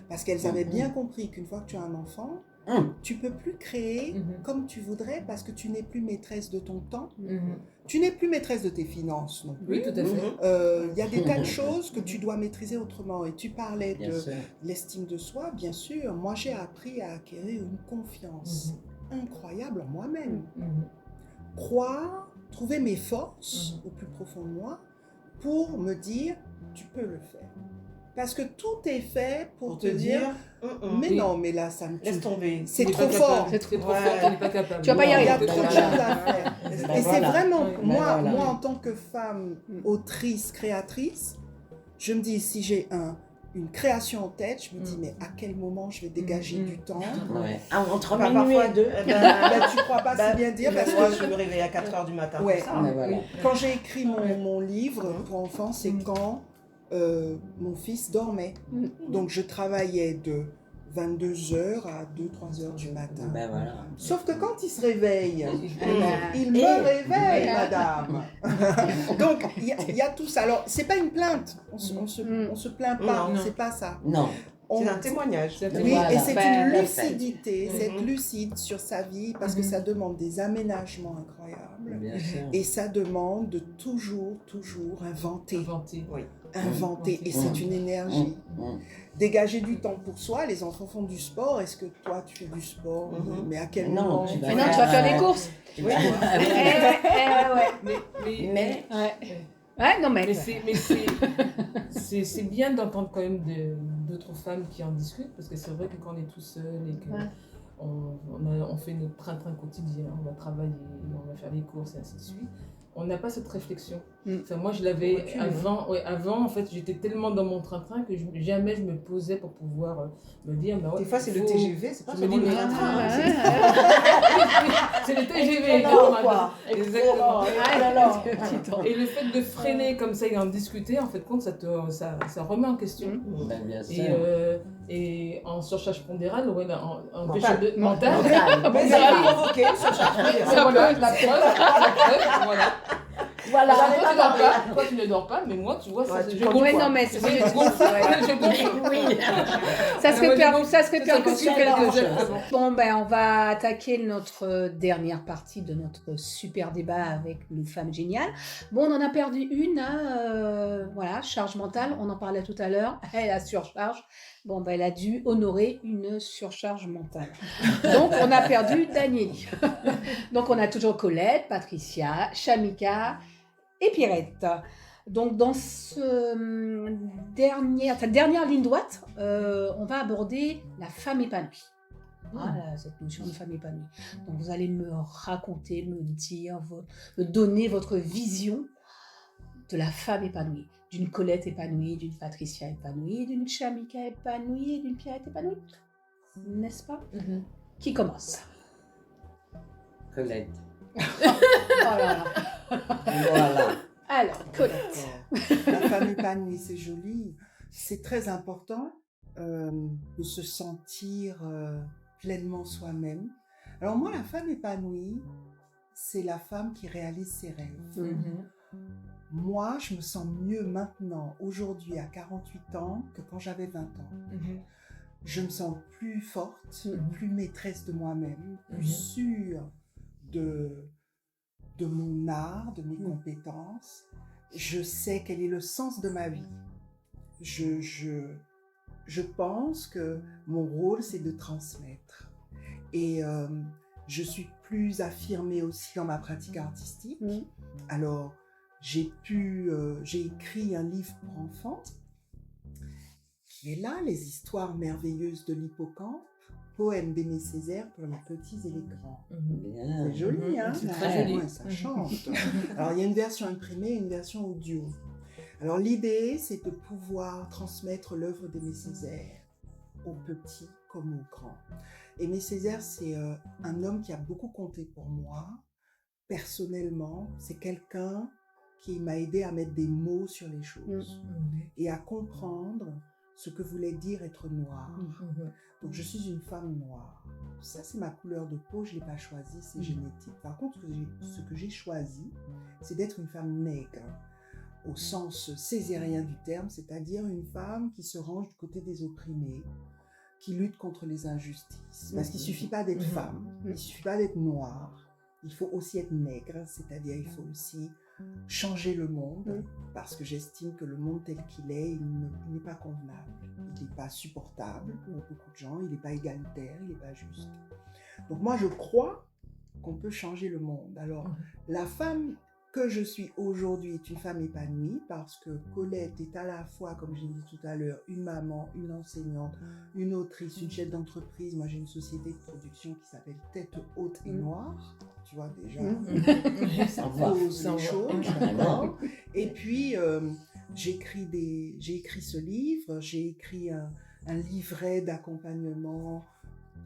parce qu'elles avaient bien compris qu'une fois que tu as un enfant, tu peux plus créer comme tu voudrais parce que tu n'es plus maîtresse de ton temps, tu n'es plus maîtresse de tes finances non plus. Oui, tout à fait. Il y a des tas de choses que tu dois maîtriser autrement. Et tu parlais de l'estime de soi, bien sûr. Moi, j'ai appris à acquérir une confiance incroyable en moi-même. Croire, trouver mes forces au plus profond de moi pour me dire, tu peux le faire. Parce que tout est fait pour te dire, mais non, mais là, ça me tue. Laisse tomber. C'est trop fort. C'est trop fort, tu n'es pas capable. Tu vas pas y arriver. Il y a trop de choses à faire. Et c'est vraiment, moi, en tant que femme, autrice, créatrice, je me dis, si j'ai une création en tête, je me dis, mais à quel moment je vais dégager du temps entre minuit et 2. Tu crois pas si bien dire, parce moi, que je me réveille à 4 h du matin. Quand j'ai écrit mon livre pour enfants, c'est quand mon fils dormait. Donc je travaillais de 22h à 2-3 h du matin. Sauf que quand il se réveille, il me réveille, madame. Donc il y a tout ça. Alors c'est pas une plainte, on se plaint pas, c'est pas ça. Non. C'est un témoignage. Oui, et c'est une lucidité, c'est lucide sur sa vie, parce que ça demande des aménagements incroyables. Et ça demande de toujours inventer. Inventer, et c'est une énergie. Dégager du temps pour soi, les enfants font du sport, est-ce que toi tu fais du sport? Mais à quel moment? Tu vas faire des courses. Mais c'est bien d'entendre quand même d'autres femmes qui en discutent, parce que c'est vrai que quand on est tout seul et qu'on fait notre train-train quotidien, on va travailler, on va faire les courses et ainsi de suite, on n'a pas cette réflexion. Enfin, moi, je l'avais avant. Avant, en fait, j'étais tellement dans mon train-train que jamais je me posais pour pouvoir me dire. Des fois, c'est le TGV, c'est pas seulement le train-train. C'est le TGV. Exactement. Et le fait de freiner comme ça et en discuter, en fait, compte, ça remet en question. Bien sûr. Et en surcharge pondérale, mental. Mais ça va provoquer une surcharge pondérale. La preuve, voilà. Toi, tu ne dors pas, mais moi, tu vois, ça se serait percuté. Bon, ben, on va attaquer notre dernière partie de notre super débat avec les femmes géniales. Bon, on en a perdu une, charge mentale, on en parlait tout à l'heure, elle a surcharge. Bon, ben, elle a dû honorer une surcharge mentale. Donc, on a perdu Daniélie. Donc, on a toujours Colette, Patricia, Shamika et Pierrette. Donc, dans cette dernière ligne droite, on va aborder la femme épanouie. Voilà, cette notion de femme épanouie. Donc, vous allez me raconter, me dire, me donner votre vision de la femme épanouie. D'une Colette épanouie, d'une Patricia épanouie, d'une Shamika épanouie, d'une Pierrette épanouie. N'est-ce pas? Qui commence? Colette. Oh là là. Voilà. Alors, Colette. La femme épanouie, c'est joli. C'est très important de se sentir pleinement soi-même. Alors moi, la femme épanouie, c'est la femme qui réalise ses rêves. Moi, je me sens mieux maintenant, aujourd'hui, à 48 ans, que quand j'avais 20 ans. Je me sens plus forte, plus maîtresse de moi-même, plus sûre de mon art, de mes compétences. Je sais quel est le sens de ma vie. Je pense que mon rôle, c'est de transmettre. Et je suis plus affirmée aussi dans ma pratique artistique. Alors, j'ai écrit un livre pour enfants qui est là, Les histoires merveilleuses de l'hippocampe, poème d'Aimé Césaire pour les petits et les grands. Bien. C'est joli, hein? C'est très joli. Ouais, ça chante. Alors, il y a une version imprimée et une version audio. Alors, l'idée, c'est de pouvoir transmettre l'œuvre d'Aimé Césaire aux petits comme aux grands. Aimé Césaire, c'est un homme qui a beaucoup compté pour moi. Personnellement, c'est quelqu'un qui m'a aidé à mettre des mots sur les choses et à comprendre ce que voulait dire être noir. Donc, je suis une femme noire. Ça, c'est ma couleur de peau, je ne l'ai pas choisie, c'est génétique. Par contre, ce que j'ai choisi, c'est d'être une femme nègre, au sens césarien du terme, c'est-à-dire une femme qui se range du côté des opprimés, qui lutte contre les injustices. Parce qu'il ne suffit pas d'être femme, il ne suffit pas d'être noire, il faut aussi être nègre, c'est-à-dire il faut aussi changer le monde, parce que j'estime que le monde tel qu'il est, il n'est pas convenable, il n'est pas supportable pour beaucoup de gens, il n'est pas égalitaire, il n'est pas juste. Donc moi je crois qu'on peut changer le monde. Alors la femme que je suis aujourd'hui est une femme épanouie parce que Colette est à la fois, comme j'ai dit tout à l'heure, une maman, une enseignante, une autrice, une chef d'entreprise. Moi, j'ai une société de production qui s'appelle Tête Haute et Noire. Tu vois déjà, ça pose les choses. Et puis, j'ai écrit ce livre, j'ai écrit un livret d'accompagnement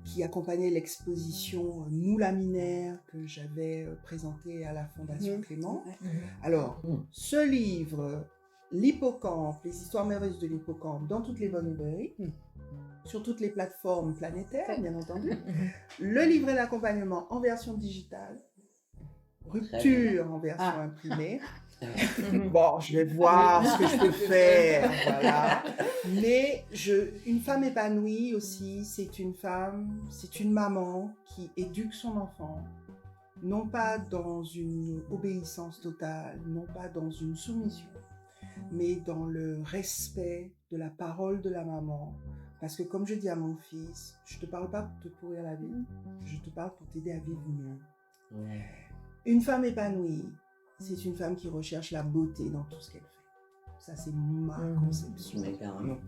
qui accompagnait l'exposition Nous laminaires que j'avais présentée à la Fondation Clément. Alors, ce livre, L'Hippocampe, les histoires merveilleuses de l'Hippocampe, dans toutes les bonnes librairies, sur toutes les plateformes planétaires, bien entendu. Le livret d'accompagnement en version digitale, Rupture en version imprimée. Bon, je vais voir ce que je peux faire, voilà. Mais une femme épanouie aussi, c'est une maman qui éduque son enfant, non pas dans une obéissance totale, non pas dans une soumission, mais dans le respect de la parole de la maman. Parce que comme je dis à mon fils, je te parle pas pour te pourrir la vie, je te parle pour t'aider à vivre mieux. Une femme épanouie, c'est une femme qui recherche la beauté dans tout ce qu'elle fait. Ça, c'est ma conception.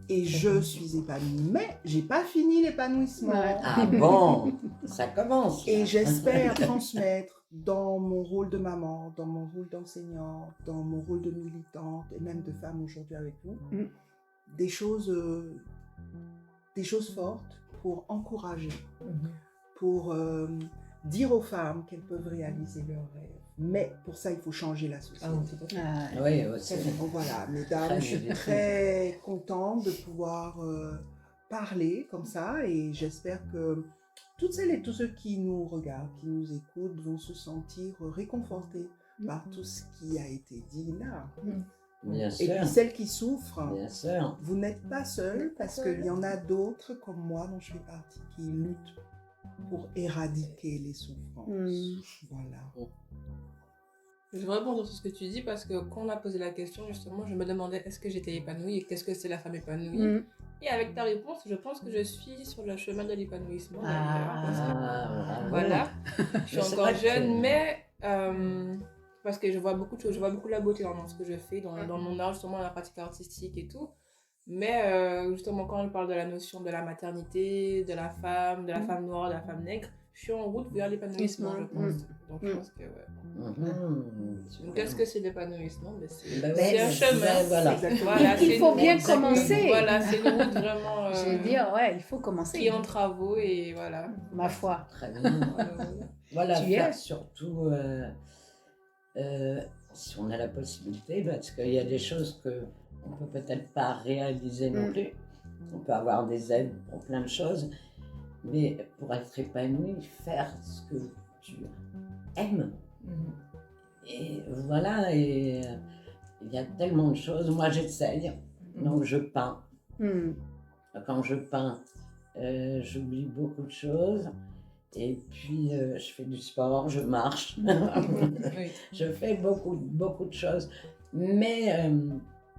Et je suis épanouie. Mais j'ai pas fini l'épanouissement. Ah bon, ça commence. Et j'espère transmettre dans mon rôle de maman, dans mon rôle d'enseignante, dans mon rôle de militante et même de femme aujourd'hui avec vous, des choses fortes pour encourager, pour dire aux femmes qu'elles peuvent réaliser leurs rêves. Mais pour ça, il faut changer la société. Oui, aussi. Donc voilà, mesdames, je suis très contente de pouvoir parler comme ça et j'espère que toutes celles et tous ceux qui nous regardent, qui nous écoutent, vont se sentir réconfortés par tout ce qui a été dit là. Bien sûr. Et puis celles qui souffrent, bien sûr, vous n'êtes pas seules parce qu'il y en a d'autres comme moi dont je fais partie qui luttent pour éradiquer les souffrances. Voilà. Je vais répondre sur ce que tu dis parce que quand on a posé la question, justement, je me demandais est-ce que j'étais épanouie et qu'est-ce que c'est la femme épanouie. Et avec ta réponse, je pense que je suis sur le chemin de l'épanouissement. Voilà, je suis encore jeune, mais parce que je vois beaucoup de choses, je vois beaucoup la beauté dans ce que je fais, dans mon art, justement, dans la pratique artistique et tout. Mais justement, quand on parle de la notion de la maternité, de la femme noire, de la femme nègre, je suis en route vers l'épanouissement, je pense. Donc je pense que Donc qu'est-ce que c'est l'épanouissement? C'est un chemin. Voilà. Il faut bien commencer. Voilà, c'est une route vraiment. Je veux dire, ouais, il faut commencer. Qui est en travaux et voilà. Ma foi. Très bien. Voilà, Tu faire es surtout si on a la possibilité, parce qu'il y a des choses qu'on ne peut peut-être pas réaliser non plus. On peut avoir des aides pour plein de choses, mais pour être épanoui, faire ce que tu aimes. Et voilà, et il y a tellement de choses. Moi, j'essaye, donc je peins. Quand je peins, j'oublie beaucoup de choses. Et puis, je fais du sport, je marche. Je fais beaucoup de choses. Mais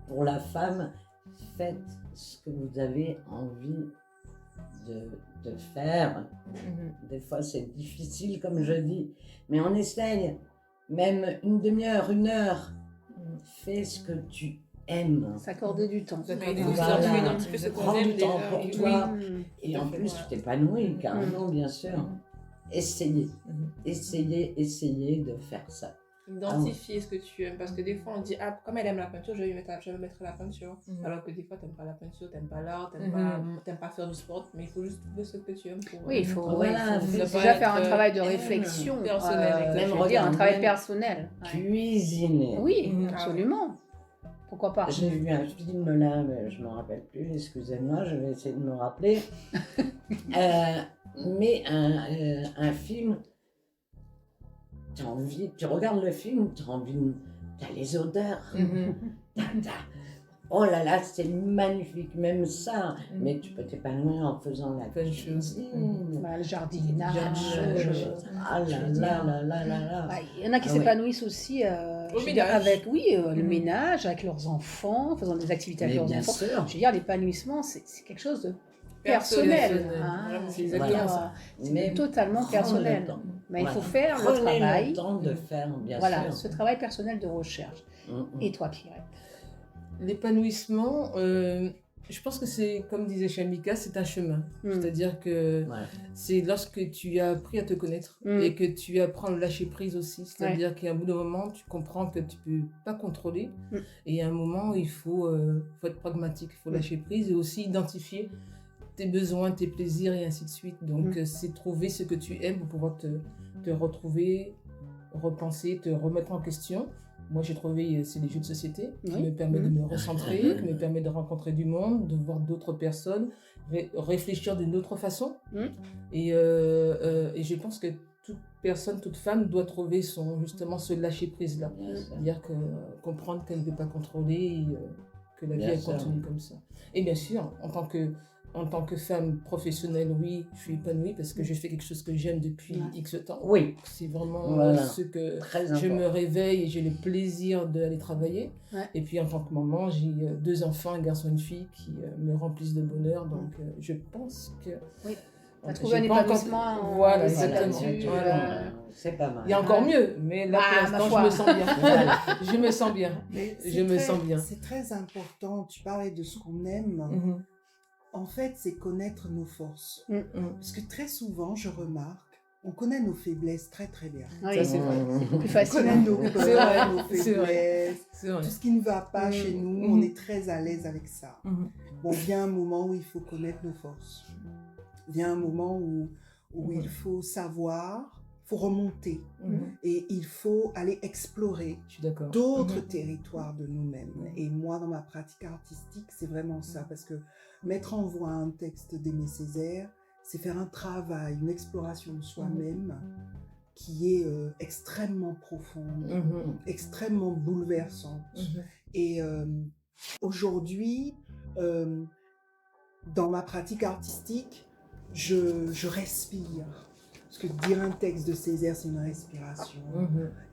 pour la femme, faites ce que vous avez envie de faire. Des fois, c'est difficile, comme je dis. Mais on essaye. Même une demi-heure, une heure. Fais ce que tu aimes. S'accorder du temps. Prends du temps pour toi. Et en plus, tu t'épanouis, carrément, bien sûr. Essayez de faire ça. Identifier ce que tu aimes, parce que des fois on dit comme elle aime la peinture, je vais mettre la peinture, alors que des fois t'aimes pas la peinture, t'aimes pas l'art, t'aimes pas faire du sport, mais il faut juste trouver ce que tu aimes pour il faut déjà faire un travail de réflexion personnel, même un travail personnel, cuisiner. Oui, absolument. Pourquoi pas? J'ai vu un film là, mais je ne me rappelle plus, excusez-moi, je vais essayer de me rappeler. Mais un film, tu regardes le film, tu as envie, t'as les odeurs. Oh là là, c'est magnifique, même ça. Mais tu peux t'épanouir en faisant la cuisine. Le jardinage. Ah là là. Il y en a qui s'épanouissent aussi avec le ménage, avec leurs enfants, en faisant des activités avec leurs enfants. Sûr. Je veux dire, l'épanouissement, c'est quelque chose de personnel. C'est totalement personnel. Mais il faut faire le travail. Le temps de faire, bien sûr. Ce travail personnel de recherche. Et toi, Pierrette? L'épanouissement, je pense que c'est, comme disait Shamika, c'est un chemin. C'est-à-dire que c'est lorsque tu as appris à te connaître et que tu apprends à lâcher prise aussi. C'est-à-dire qu'à un bout d'un moment, tu comprends que tu ne peux pas contrôler. Et à un moment, il faut être pragmatique, il faut lâcher prise et aussi identifier tes besoins, tes plaisirs et ainsi de suite. Donc, c'est trouver ce que tu aimes pour pouvoir te retrouver, repenser, te remettre en question. Moi, j'ai trouvé, c'est les jeux de société qui me permettent de me recentrer, qui me permettent de rencontrer du monde, de voir d'autres personnes, réfléchir d'une autre façon. Et je pense que toute personne, toute femme doit trouver justement ce lâcher-prise-là. C'est-à-dire comprendre qu'elle ne peut pas contrôler et que la vie, elle continue comme ça. Et bien sûr, en tant que femme professionnelle, oui, je suis épanouie parce que je fais quelque chose que j'aime depuis X temps. Oui. C'est vraiment ce que je me réveille et j'ai le plaisir d'aller travailler. Et puis en tant que maman, j'ai 2 enfants, un garçon et une fille qui me remplissent de bonheur. Donc je pense que... Oui. Tu as trouvé un épanouissement. Voilà, exactement. C'est pas mal. Il y a encore mieux, mais là pour l'instant, je me sens bien. Je me sens bien. Me sens bien. C'est très important. Tu parlais de ce qu'on aime. En fait, c'est connaître nos forces. Parce que très souvent, je remarque, on connaît nos faiblesses très très bien. Ça, c'est vrai. C'est plus facile. On connaît nos peurs, nos faiblesses, tout ce qui ne va pas chez nous, on est très à l'aise avec ça. Bon, vient un moment où il faut connaître nos forces. Vient un moment où il faut savoir, il faut remonter. Et il faut aller explorer d'autres territoires de nous-mêmes. Et moi, dans ma pratique artistique, c'est vraiment ça. Parce que mettre en voix un texte d'Aimé Césaire, c'est faire un travail, une exploration de soi-même qui est extrêmement profonde, extrêmement bouleversante. Et aujourd'hui, dans ma pratique artistique, je respire. Parce que dire un texte de Césaire, c'est une respiration.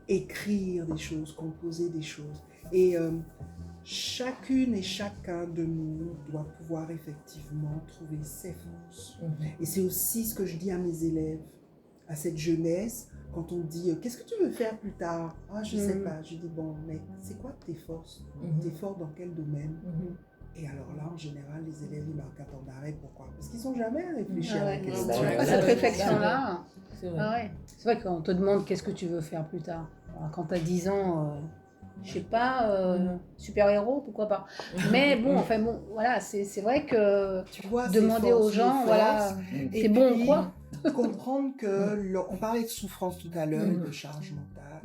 Écrire des choses, composer des choses. Et chacune et chacun de nous doit pouvoir effectivement trouver ses forces. Et c'est aussi ce que je dis à mes élèves, à cette jeunesse, quand on dit « Qu'est-ce que tu veux faire plus tard ?» « Ah, je sais pas. » Je dis « Bon, mais c'est quoi tes forces ? T'es fort dans quel domaine ?» Et alors là, en général, les élèves, ils marquent un temps d'arrêt. Pourquoi ? Parce qu'ils n'ont jamais réfléchi à la question. Cette réflexion-là. C'est vrai. Ah ouais. C'est vrai qu'on te demande qu'est-ce que tu veux faire plus tard. Alors, quand tu as 10 ans, je sais pas, super-héros, pourquoi pas. Mais bon, enfin bon, voilà, c'est vrai que Tu vois, demander ses aux forces, gens, nos voilà, forces. t'es Et bon puis, quoi. comprendre que, on parlait de souffrance tout à l'heure et de charge mentale.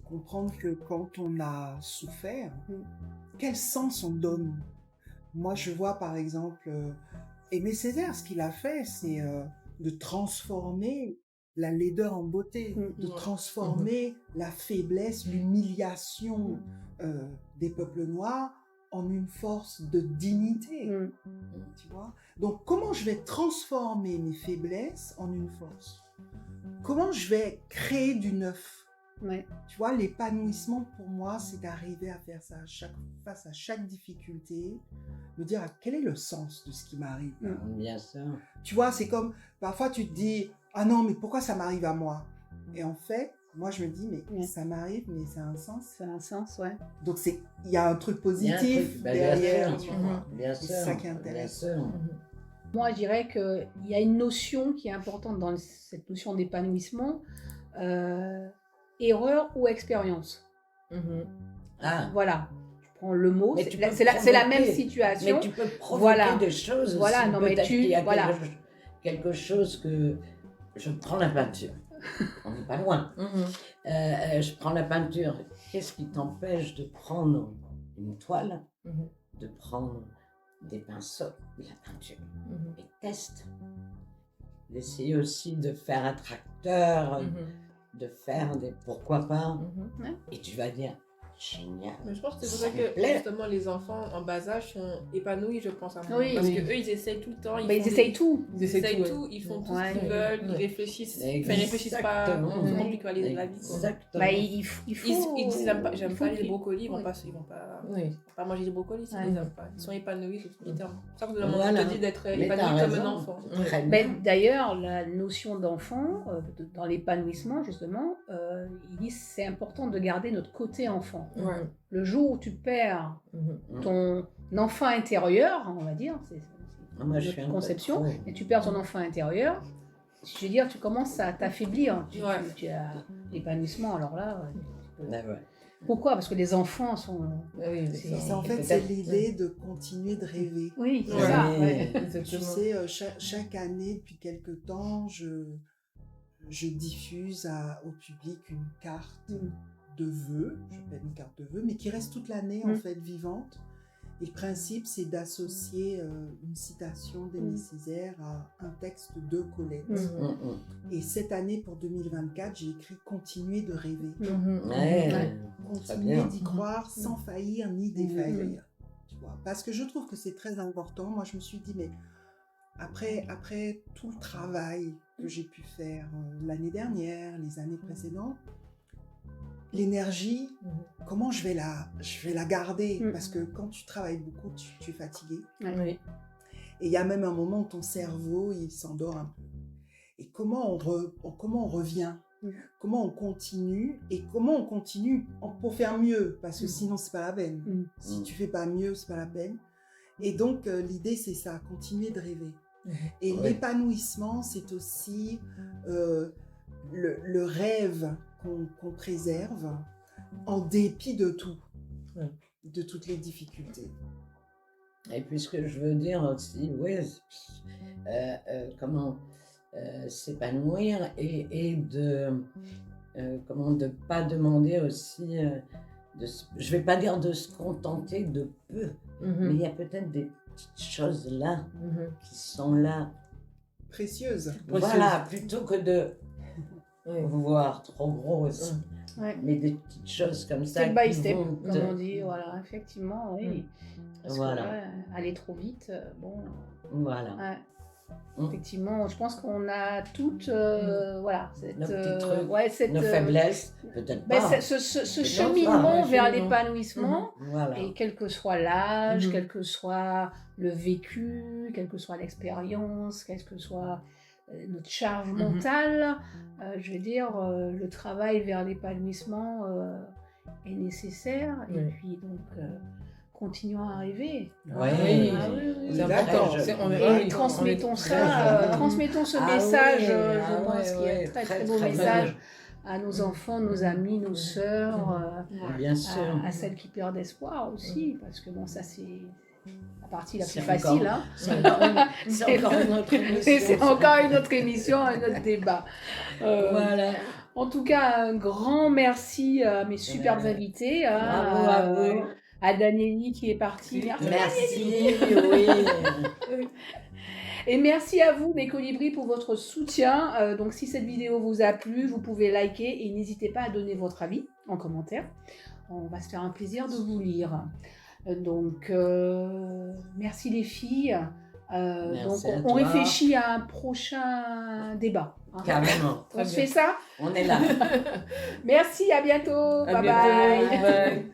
Comprendre que quand on a souffert, quel sens on donne. Moi, je vois par exemple Aimé Césaire, ce qu'il a fait, c'est de transformer la laideur en beauté, de transformer la faiblesse, l'humiliation des peuples noirs en une force de dignité. Tu vois? Donc, comment je vais transformer mes faiblesses en une force? Comment je vais créer du neuf? Ouais. Tu vois, l'épanouissement pour moi, c'est d'arriver à faire ça face à chaque difficulté, me dire quel est le sens de ce qui m'arrive là. Bien sûr. Tu vois, c'est comme, parfois tu te dis, ah non, mais pourquoi ça m'arrive à moi? Et en fait, moi je me dis, mais ça m'arrive, mais ça a un sens. Ça a un sens, ouais. Donc il y a un truc positif derrière, tu vois. Bien sûr. C'est ça qui est intéressant. Moi, je dirais qu'il y a une notion qui est importante dans cette notion d'épanouissement, erreur ou expérience. Ah. Voilà. Tu prends le mot, Mais c'est la même situation. Mais tu peux provoquer des choses voilà, aussi. non, mais Peut-être qu'il y a voilà. quelque chose que... Je prends la peinture. On n'est pas loin. Je prends la peinture. Qu'est-ce qui t'empêche de prendre une toile, de prendre des pinceaux, de la peinture, et teste. D'essayer aussi de faire un tracteur, de faire des pourquoi pas, et tu vas dire génial. Mais je pense que c'est pour ça que justement les enfants en bas âge sont épanouis, je pense, à moi. Oui, parce que eux ils essayent tout le temps. Ils essayent tout. Ils essayent tout, ils font tout ce qu'ils veulent, ils réfléchissent. Enfin, ils réfléchissent pas, ils compliquent pas la vie. Exactement. Bah, il faut... Ils disent j'aime pas les brocolis, ils vont pas manger des brocolis, ils n'aiment pas. Ils sont épanouis sur tous les termes. C'est ça que je te dis d'être épanoui comme un enfant. D'ailleurs, la notion d'enfant, dans l'épanouissement justement, il dit c'est important de garder notre côté enfant. Le jour où tu perds ton enfant intérieur, on va dire, c'est notre conception, et tu perds ton enfant intérieur, je veux dire, tu commences à t'affaiblir. Tu as l'épanouissement, alors là... Pourquoi? Parce que les enfants sont... En fait, c'est l'idée de continuer de rêver. Oui, c'est ça. Tu sais, chaque année, depuis quelque temps, je diffuse au public une carte de vœux, je fais une carte de vœux, mais qui reste toute l'année en fait vivante. Et le principe, c'est d'associer une citation d'Aimé Césaire à un texte de Colette. Et cette année, pour 2024, j'ai écrit « Continuer de rêver ». Continuer d'y croire sans faillir ni défaillir. Tu vois. Parce que je trouve que c'est très important. Moi, je me suis dit, mais après tout le travail que j'ai pu faire l'année dernière, les années précédentes, l'énergie, comment je vais la garder? Parce que quand tu travailles beaucoup, tu es fatigué. Et il y a même un moment où ton cerveau, il s'endort un peu. Et comment on revient? Comment on continue? Et comment on continue pour faire mieux? Parce que sinon, c'est pas la peine. Si tu fais pas mieux, c'est pas la peine. Et donc, l'idée, c'est ça, continuer de rêver. Et l'épanouissement, c'est aussi le rêve qu'on préserve en dépit de tout, de toutes les difficultés. Et puis ce que je veux dire aussi, comment s'épanouir et de de pas demander aussi, je vais pas dire de se contenter de peu, mais il y a peut-être des petites choses là qui sont là. Précieuses. Voilà, plutôt que de voir trop gros aussi. Mais des petites choses comme ça. Step by step, comme on dit, voilà, effectivement, oui. Parce voilà. Que aller trop vite, bon. Voilà. Effectivement, je pense qu'on a toutes, voilà, nos petits trucs, nos faiblesses, peut-être pas. Ce cheminement vers l'épanouissement, voilà. Et quel que soit l'âge, quel que soit le vécu, quelle que soit l'expérience, quelle que soit notre charge mentale, je veux dire, le travail vers l'épanouissement est nécessaire. Et puis donc, continuons à rêver. Oui, Ah oui, oui. C'est important. Et transmettons ça, transmettons ce message, je pense qu'il y a un très très beau message à nos enfants, nos amis, nos sœurs, Bien sûr. à celles qui perdent espoir aussi, parce que bon, ça c'est la partie la plus C'est facile. encore- Hein. C'est encore une autre émission. C'est encore une autre émission, un autre débat. Voilà. En tout cas, un grand merci à mes superbes invités, Bravo à vous. à Danieli qui est partie. Merci, oui. Et merci à vous, mes colibris, pour votre soutien. Donc, si cette vidéo vous a plu, vous pouvez liker et n'hésitez pas à donner votre avis en commentaire. On va se faire un plaisir de vous lire. Donc, merci les filles. Merci donc, à on toi. réfléchit à un prochain débat. Hein. Carrément. On se fait ça. On est là. Merci, à bientôt. À Bye bye. bientôt. Bye.